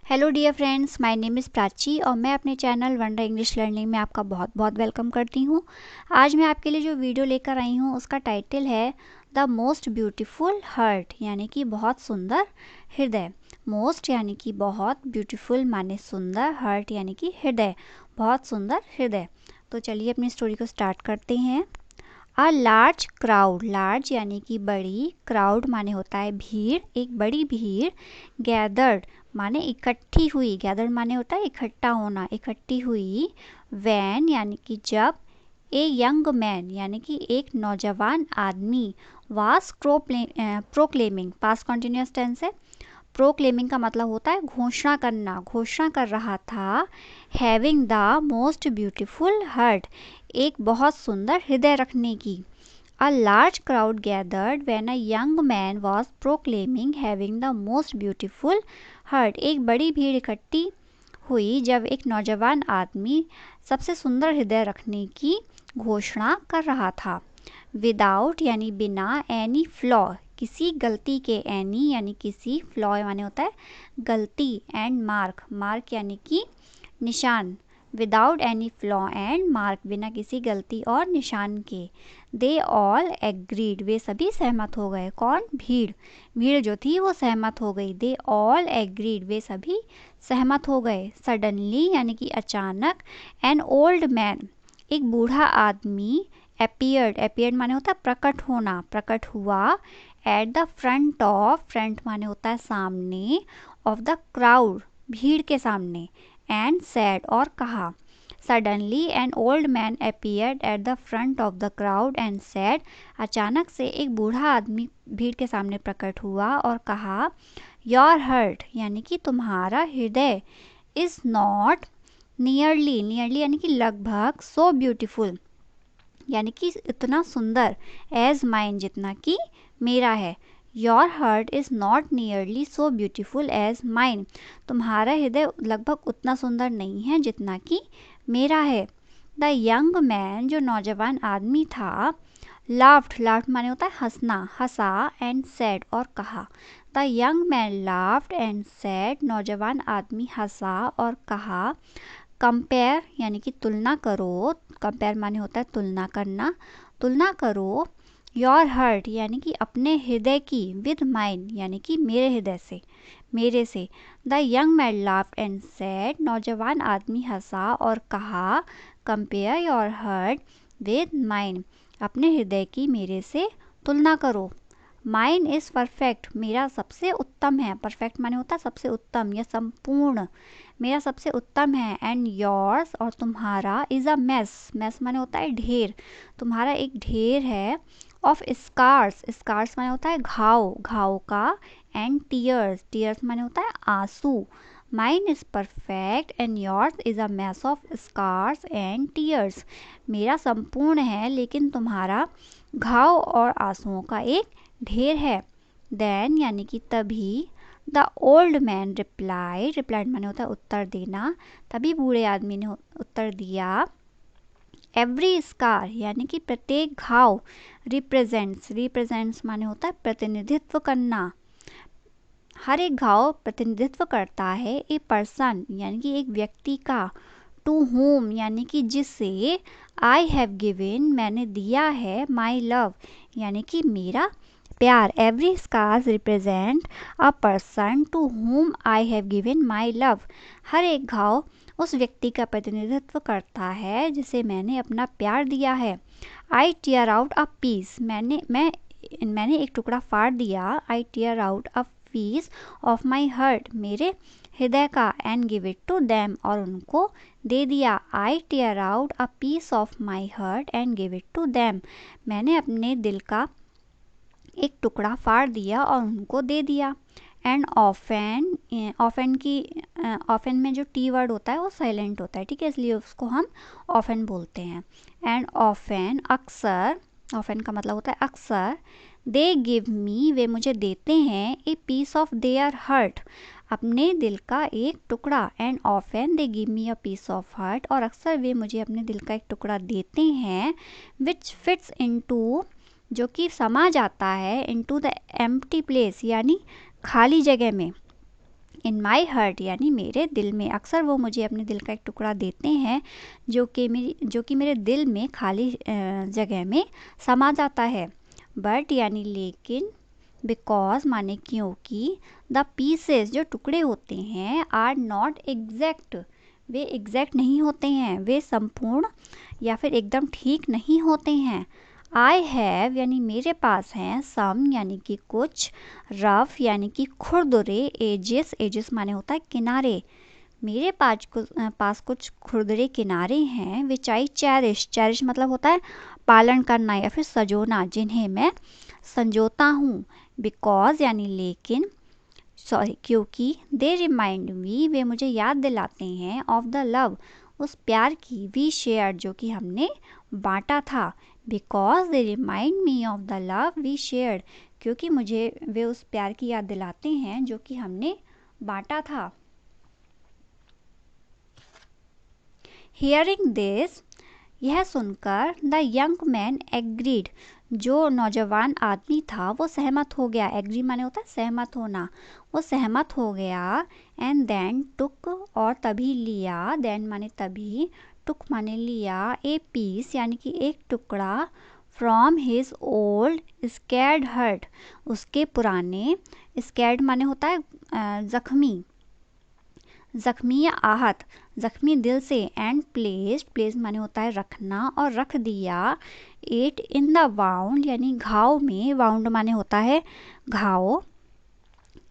Hello dear friends, my name is Prachi और मैं अपने चैनल वंडर इंग्लिश लर्निंग में आपका बहुत बहुत वेलकम करती हूँ। आज मैं आपके लिए जो वीडियो लेकर आई हूँ उसका टाइटल है द मोस्ट ब्यूटीफुल हार्ट, यानी कि बहुत सुंदर हृदय। मोस्ट यानी कि बहुत, ब्यूटीफुल माने सुंदर, हार्ट यानी कि हृदय, बहुत सुंदर हृदय। तो चलिए अपनी स्टोरी को स्टार्ट करते हैं। अ लार्ज क्राउड, लार्ज यानी कि बड़ी, क्राउड माने होता है भीड़, एक बड़ी भीड़। गैदर्ड माने इकट्ठी हुई, गैदर्ड माने होता है इकट्ठा होना, इकट्ठी हुई। वैन यानी कि जब। ए यंग मैन यानी कि एक नौजवान आदमी। वास प्रोक्लेमिंग, पास्ट कॉन्टिन्यूअस टेंस है। प्रोक्लेमिंग का मतलब होता है घोषणा करना, घोषणा कर रहा था। Having the most beautiful heart, एक बहुत सुंदर हृदय रखने की। A large crowd gathered when a young man was proclaiming having the most beautiful heart, एक बड़ी भीड़ इकट्ठी हुई जब एक नौजवान आदमी सबसे सुंदर हृदय रखने की घोषणा कर रहा था। विदाउट यानी बिना, एनी फ्लॉ किसी गलती के, एनी यानी किसी, फ्लॉ माने होता है गलती, एंड मार्क, मार्क यानी कि निशान। Without any flaw and mark, बिना किसी गलती और निशान के। दे ऑल एग्रीड, वे सभी सहमत हो गए। कौन? भीड़, भीड़ जो थी वो सहमत हो गई। दे ऑल एग्रीड, वे सभी सहमत हो गए। सडनली यानी कि अचानक। एन ओल्ड मैन, एक बूढ़ा आदमी। अपीयर्ड, अपीयर्ड माने होता है प्रकट होना, प्रकट हुआ। At the front of, front माने होता है सामने, ऑफ द क्राउड, भीड़ के सामने। एंड सैड और कहा। Suddenly an old man appeared at the front of the crowd and sad, अचानक से एक बूढ़ा आदमी भीड़ के सामने प्रकट हुआ और कहा। योर हर्ट यानी कि तुम्हारा हृदय। इज नॉट नियरली, नियरली यानी कि लगभग, सो ब्यूटीफुल यानी कि इतना सुंदर, एज माइन जितना कि मेरा है। Your heart is not nearly so beautiful as mine, तुम्हारा हृदय लगभग उतना सुंदर नहीं है जितना कि मेरा है। द यंग मैन, जो नौजवान आदमी था। लाफ्ड, लाफ्ड माने होता है हंसना, हंसा। एंड सैड और कहा। The young man laughed and sad, नौजवान आदमी हंसा और कहा। कंपेयर यानी कि तुलना करो, कंपेयर माने होता है तुलना करना, तुलना करो। योर हार्ट यानी कि अपने हृदय की, विद माइन यानी कि मेरे हृदय से, मेरे से। The young man laughed and sad, नौजवान आदमी हंसा और कहा। Compare your heart with mine, अपने हृदय की मेरे से तुलना करो। माइन इज़ परफेक्ट, मेरा सबसे उत्तम है। परफेक्ट माने होता है सबसे उत्तम या संपूर्ण, मेरा सबसे उत्तम है। एंड योर्स और तुम्हारा। इज़ अ मेस, मेस माने होता है ढेर, तुम्हारा एक ढेर है। ऑफ स्कार्स, स्कार्स माने होता है घाव, घाव का। एंड टीयर्स, टीयर्स माने होता है आंसू। Mine is perfect and yours is a mess of scars and tears, मेरा संपूर्ण है लेकिन तुम्हारा घाव और आंसुओं का एक ढेर है। देन यानी कि तभी। The old man replied, replied माने होता है उत्तर देना, तभी बूढ़े आदमी ने उत्तर दिया। एवरी स्कार यानी कि प्रत्येक घाव। रिप्रेजेंट्स, रिप्रेजेंट्स माने होता है प्रतिनिधित्व करना, हर एक घाव प्रतिनिधित्व करता है। ए पर्सन यानी कि एक व्यक्ति का। टू होम यानी कि जिसे। आई हैव गिवन, मैंने दिया है। माई लव यानी कि मेरा प्यार। Every scars represent a person to whom I have given my love, हर एक घाव उस व्यक्ति का प्रतिनिधित्व करता है जिसे मैंने अपना प्यार दिया है। I tear out a piece, मैंने एक टुकड़ा फाड़ दिया। I tear out a piece of my heart, मेरे हृदय का। And give it to them, और उनको दे दिया। I tear out a piece of my heart and give it to them, मैंने अपने दिल का एक टुकड़ा फाड़ दिया और उनको दे दिया। एंड ऑफेन, ऑफेन की, ऑफेन में जो टी वर्ड होता है वो साइलेंट होता है, ठीक है, इसलिए उसको हम ऑफेन बोलते हैं। एंड ऑफेन, अक्सर, ऑफेन का मतलब होता है अक्सर। दे गिव मी, वे मुझे देते हैं। A piece of their heart, अपने दिल का एक टुकड़ा। And often they give me a piece of heart, और अक्सर वे मुझे अपने दिल का एक टुकड़ा देते हैं। विच फिट्स इनटू, जो कि समा जाता है। इनटू द एम्प्टी प्लेस यानी खाली जगह में, इन माई हार्ट यानी मेरे दिल में। अक्सर वो मुझे अपने दिल का एक टुकड़ा देते हैं जो कि मेरे दिल में खाली जगह में समा जाता है। बट यानी लेकिन, बिकॉज माने क्योंकि, द पीसेस जो टुकड़े होते हैं आर नॉट एग्जैक्ट, वे एग्जैक्ट नहीं होते हैं, वे संपूर्ण या फिर एकदम ठीक नहीं होते हैं। आई हैव यानी मेरे पास हैं, सम यानी कि कुछ, रफ यानी कि खुरदुरे, एजेस, एजेस माने होता है किनारे, मेरे पास कुछ खुरदुरे किनारे हैं, विच आई चैरिश, चैरिश मतलब होता है पालन करना या फिर सजोना, जिन्हें मैं संजोता हूँ। बिकॉज यानी लेकिन, सॉरी क्योंकि, दे रिमाइंड मी वे मुझे याद दिलाते हैं, ऑफ द लव उस प्यार की, वी शेयर जो कि हमने बांटा था। Because they remind me of the love we shared, क्योंकि मुझे वे उस प्यार की याद दिलाते हैं जो कि हमने बांटा था। हियरिंग दिस, यह सुनकर, द यंग मैन एग्रीड, जो नौजवान आदमी था वो सहमत हो गया। एग्री माने होता है सहमत होना, वो सहमत हो गया। एंड देन टुक, और तभी लिया, देन माने तभी, टुक माने लिया, ए पीस यानी कि एक टुकड़ा, from his old scarred heart, उसके पुराने, स्कैर्ड माने होता है जख्मी, जख्मी या आहत, जख्मी दिल से। एंड प्लेस्ड, प्लेस माने होता है रखना, और रख दिया, इट इन द वाउंड यानी घाव में, वाउंड माने होता है घाव,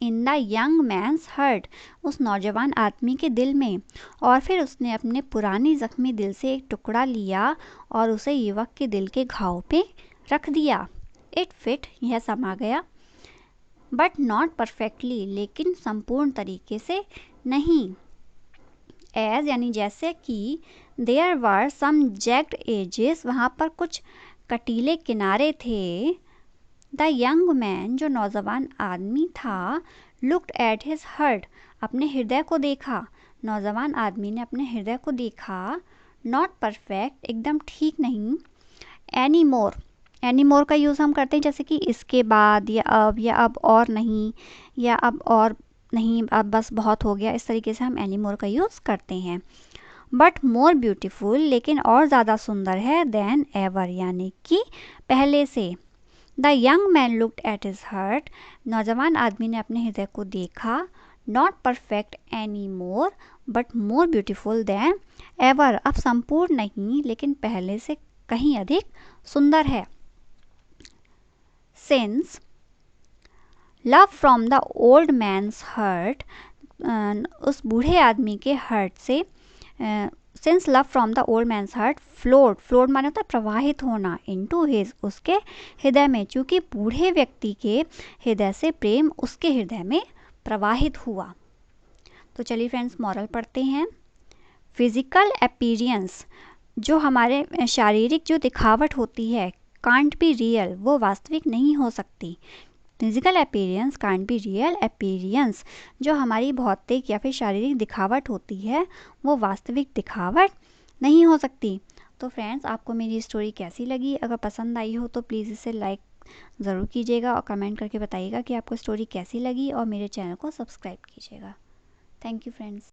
in the young man's heart, उस नौजवान आदमी के दिल में। और फिर उसने अपने पुरानी जख्मी दिल से एक टुकड़ा लिया और उसे युवक के दिल के घाव पे रख दिया। इट फिट, यह समा गया, बट नॉट परफेक्टली, लेकिन संपूर्ण तरीके से नहीं। एज यानी जैसे कि, देयर वर सम जैग्ड एजेस, वहाँ पर कुछ कटीले किनारे थे। द यंग मैन, जो नौजवान आदमी था, लुक्ड एट हिज हर्ट, अपने हृदय को देखा, नौजवान आदमी ने अपने हृदय को देखा। नॉट परफेक्ट, एकदम ठीक नहीं। एनी मोर, एनी मोर का यूज़ हम करते हैं जैसे कि इसके बाद, या अब और नहीं, या अब और नहीं, अब बस बहुत हो गया, इस तरीके से हम एनी मोर का यूज़ करते हैं। बट मोर ब्यूटीफुल, लेकिन और ज़्यादा सुंदर है, देन एवर यानी कि पहले से। The young man looked at his heart, नौजवान आदमी ने अपने हृदय को देखा। Not perfect any more, but more beautiful than ever, अब संपूर्ण नहीं लेकिन पहले से कहीं अधिक सुंदर है। Since, love from the old man's heart, उस बूढ़े आदमी के हर्ट से, since love from the old man's heart flowed, flowed माने होता है प्रवाहित होना, इनटू हिज, उसके हृदय में, चूँकि बूढ़े व्यक्ति के हृदय से प्रेम उसके हृदय में प्रवाहित हुआ। तो चलिए फ्रेंड्स, मॉरल पढ़ते हैं। फिजिकल अपीयरेंस, जो हमारे शारीरिक जो दिखावट होती है, कांट बी रियल, वो वास्तविक नहीं हो सकती। Physical appearance can't be real appearance, जो हमारी भौतिक या फिर शारीरिक दिखावट होती है वो वास्तविक दिखावट नहीं हो सकती। तो फ्रेंड्स, आपको मेरी स्टोरी कैसी लगी? अगर पसंद आई हो तो प्लीज़ इसे लाइक ज़रूर कीजिएगा और कमेंट करके बताइएगा कि आपको स्टोरी कैसी लगी, और मेरे चैनल को सब्सक्राइब कीजिएगा। Thank you friends.